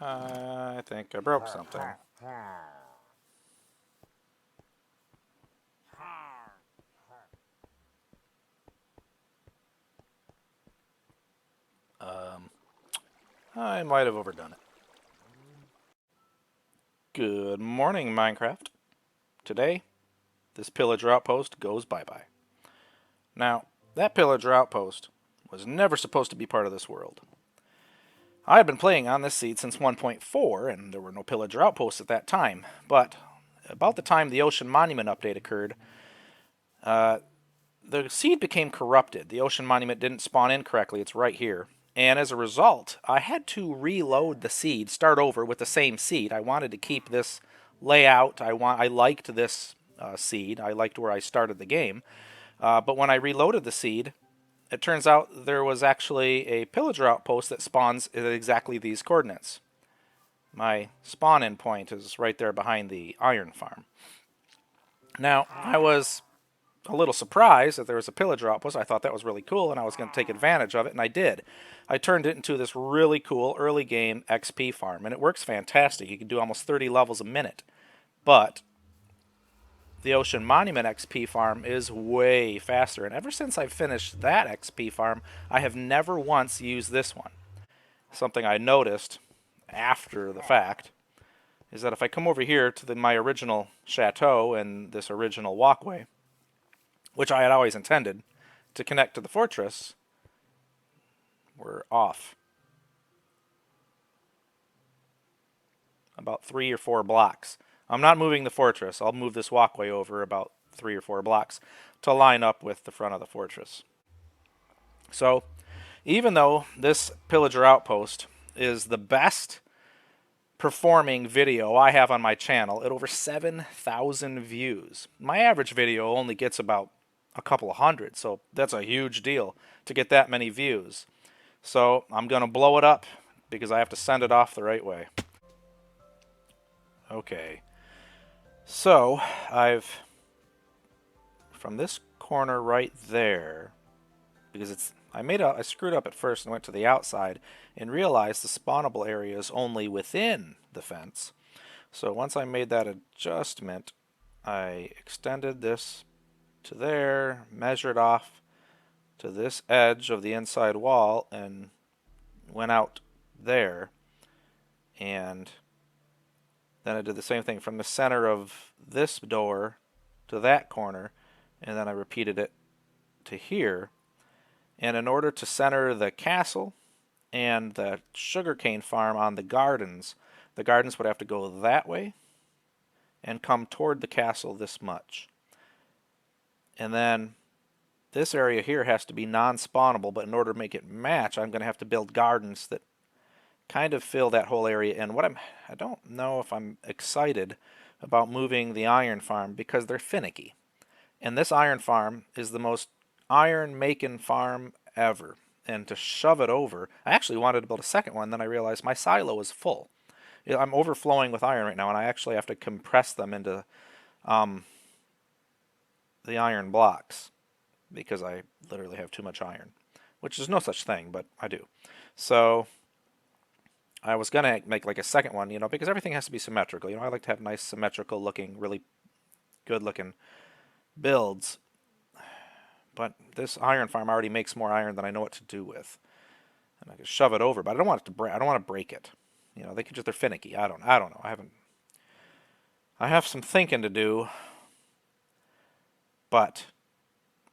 I think I broke something. Um, I might have overdone it. Good morning, Minecraft. Today, this pillager outpost goes bye-bye. Now, that pillager outpost was never supposed to be part of this world. I had been playing on this seed since 1.4, and there were no pillager outposts at that time, but about the time the Ocean Monument update occurred, the seed became corrupted. The Ocean Monument didn't spawn in correctly, it's right here. And as a result, I had to reload the seed, start over with the same seed. I wanted to keep this layout. I liked this seed. I liked where I started the game. But when I reloaded the seed, it turns out there was actually a pillager outpost that spawns at exactly these coordinates. My spawn-in point is right there behind the iron farm. Now, I was a little surprised that there was a pillager outpost. I thought that was really cool, and I was going to take advantage of it, and I did. I turned it into this really cool early game XP farm, and it works fantastic. You can do almost 30 levels a minute. But the Ocean Monument XP farm is way faster, and ever since I've finished that XP farm, I have never once used this one. Something I noticed after the fact is that if I come over here to my original chateau and this original walkway, which I had always intended to connect to the fortress, we're off about 3 or 4 blocks. I'm not moving the fortress. I'll move this walkway over about 3 or 4 blocks to line up with the front of the fortress. So, even though this pillager outpost is the best performing video I have on my channel at over 7,000 views, my average video only gets about a couple of hundred, so that's a huge deal to get that many views. So I'm going to blow it up because I have to send it off the right way. Okay. So from this corner right there, because I screwed up at first and went to the outside and realized the spawnable area is only within the fence. So once I made that adjustment, I extended this to there, measured off to this edge of the inside wall, and went out there. And then I did the same thing from the center of this door to that corner, and then I repeated it to here. And in order to center the castle and the sugarcane farm on the gardens would have to go that way and come toward the castle this much. And then this area here has to be non-spawnable, but in order to make it match, I'm going to have to build gardens that kind of fill that whole area in. I don't know if I'm excited about moving the iron farm because they're finicky. And this iron farm is the most iron-making farm ever. And to shove it over, I actually wanted to build a second one, then I realized my silo was full. I'm overflowing with iron right now, and I actually have to compress them into the iron blocks because I literally have too much iron, which is no such thing, but I do. So I was going to make like a second one, because everything has to be symmetrical. I like to have nice symmetrical looking, really good looking builds. But this iron farm already makes more iron than I know what to do with. And I can shove it over, but I don't want it to break. I don't want to break it. They're finicky. I don't know. I have some thinking to do. But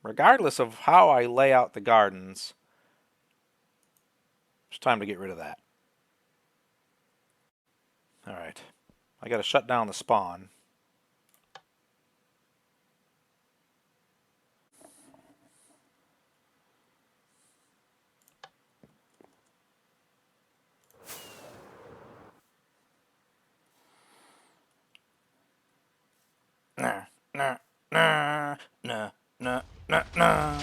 regardless of how I lay out the gardens, it's time to get rid of that. Alright. I gotta shut down the spawn. Nah, nah, nah, nah, nah, nah, nah.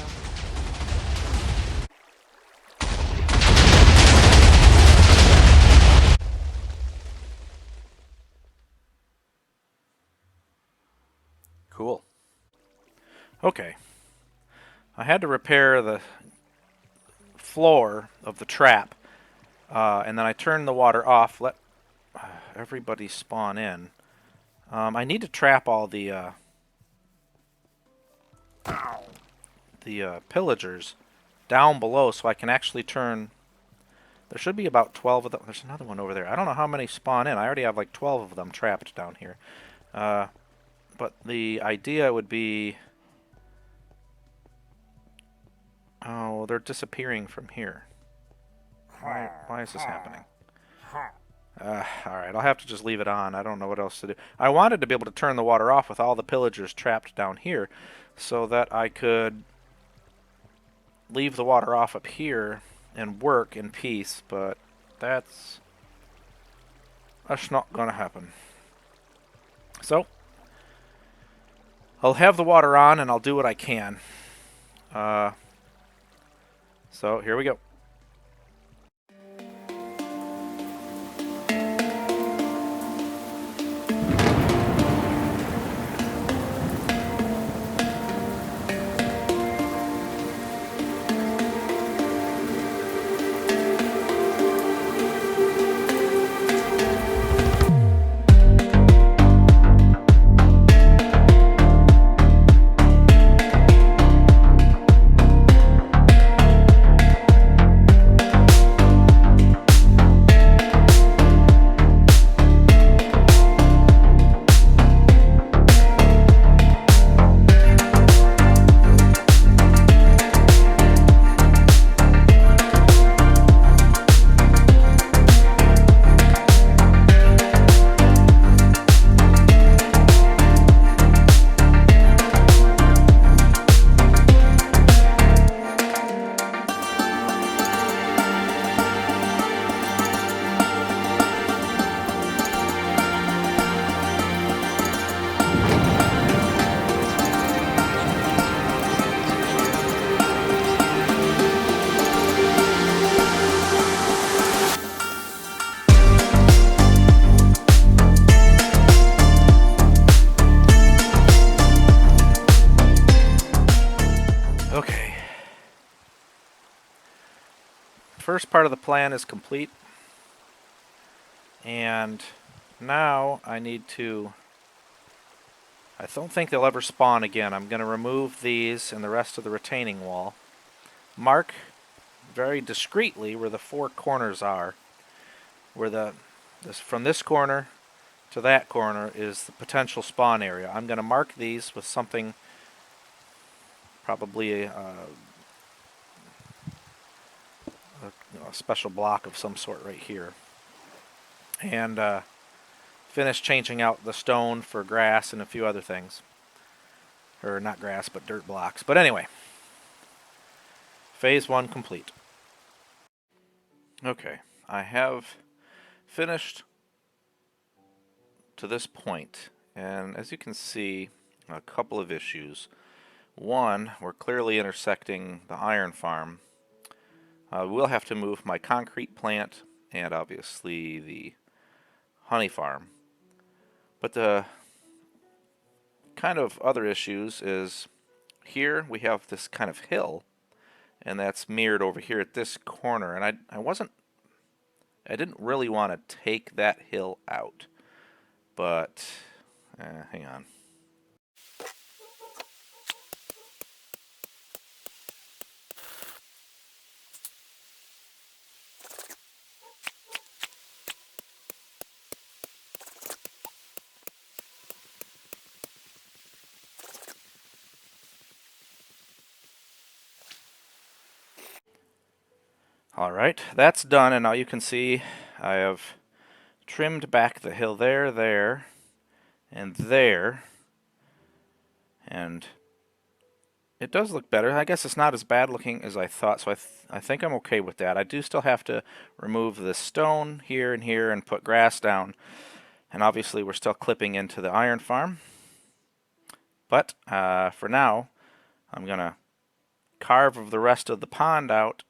Cool. Okay. I had to repair the floor of the trap, and then I turned the water off, let everybody spawn in. I need to trap all the pillagers down below so I can actually turn... There should be about 12 of them. There's another one over there. I don't know how many spawn in. I already have like 12 of them trapped down here. But the idea would be... Oh, they're disappearing from here. Why is this happening? Alright, I'll have to just leave it on. I don't know what else to do. I wanted to be able to turn the water off with all the pillagers trapped down here so that I could leave the water off up here and work in peace, but that's not gonna happen. So I'll have the water on and I'll do what I can. So here we go. Okay. First part of the plan is complete. And now I need to... I don't think they'll ever spawn again. I'm going to remove these and the rest of the retaining wall. Mark very discreetly where the four corners are. Where from this corner to that corner is the potential spawn area. I'm going to mark these with something, probably a special block of some sort right here. And finish changing out the stone for grass and a few other things. Or not grass, but dirt blocks. But anyway, phase 1 complete. Okay, I have finished to this point, and as you can see, a couple of issues. One, we're clearly intersecting the iron farm. We'll have to move my concrete plant and obviously the honey farm. But the kind of other issues is here we have this kind of hill, and that's mirrored over here at this corner, and I didn't really want to take that hill out, but hang on. Alright, that's done, and now you can see I have trimmed back the hill there, and there, and it does look better. I guess it's not as bad looking as I thought, so I think I'm okay with that. I do still have to remove this stone here and here and put grass down, and obviously we're still clipping into the iron farm. But for now, I'm going to carve the rest of the pond out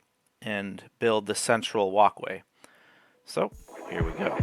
and build the central walkway. So, here we go.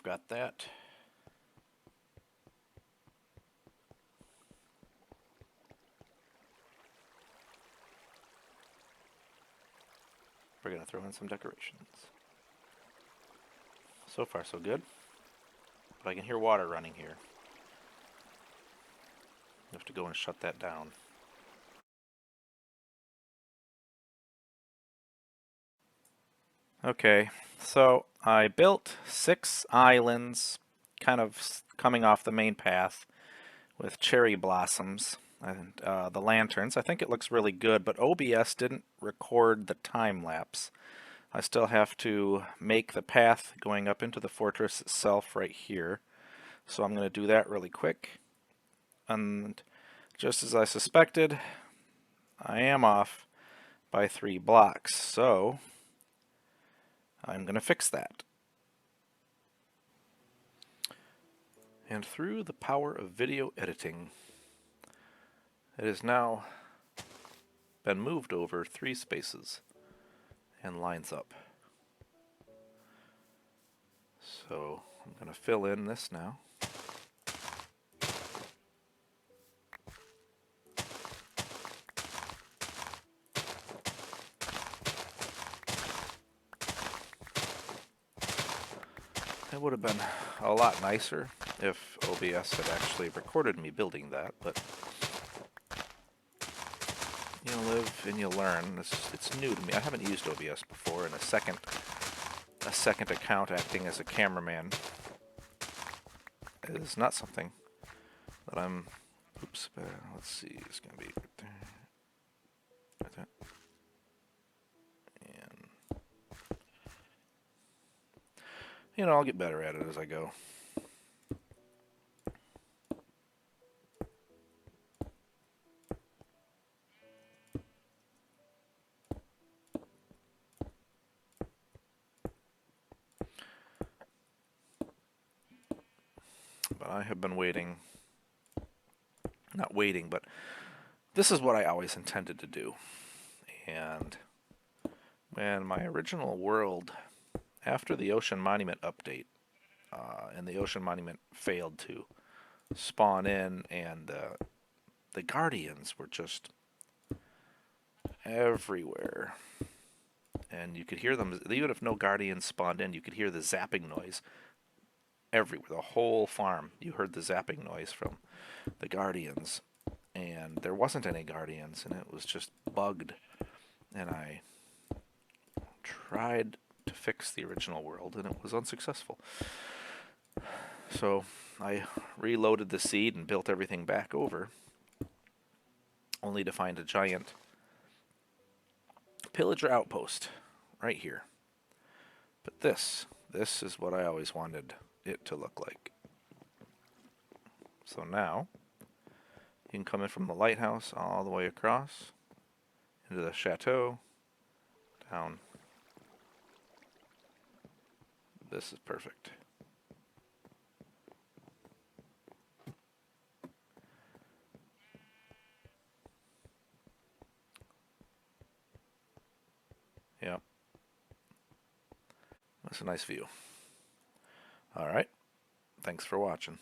got that. We're going to throw in some decorations. So far, so good. But I can hear water running here. You have to go and shut that down. Okay, so I built 6 islands, kind of coming off the main path, with cherry blossoms and the lanterns. I think it looks really good, but OBS didn't record the time lapse. I still have to make the path going up into the fortress itself right here. So I'm going to do that really quick. And just as I suspected, I am off by 3 blocks. So I'm going to fix that. And through the power of video editing, it has now been moved over 3 spaces and lines up. So I'm going to fill in this now. It would have been a lot nicer if OBS had actually recorded me building that, but you live and you learn. It's new to me. I haven't used OBS before, and a second account acting as a cameraman is not something that I'm. Oops. Let's see. It's gonna be right there. Right there. And I'll get better at it as I go. But I have been waiting. Not waiting, but this is what I always intended to do. And when my original world, after the Ocean Monument update, and the Ocean Monument failed to spawn in, and the Guardians were just everywhere. And you could hear them, even if no Guardians spawned in, you could hear the zapping noise everywhere. The whole farm, you heard the zapping noise from the Guardians. And there wasn't any Guardians, and it was just bugged. And I tried to fix the original world, and it was unsuccessful. So I reloaded the seed and built everything back over, only to find a giant pillager outpost right here. But this is what I always wanted it to look like. So now you can come in from the lighthouse all the way across into the chateau, down. This is perfect. Yep. That's a nice view. All right. Thanks for watching.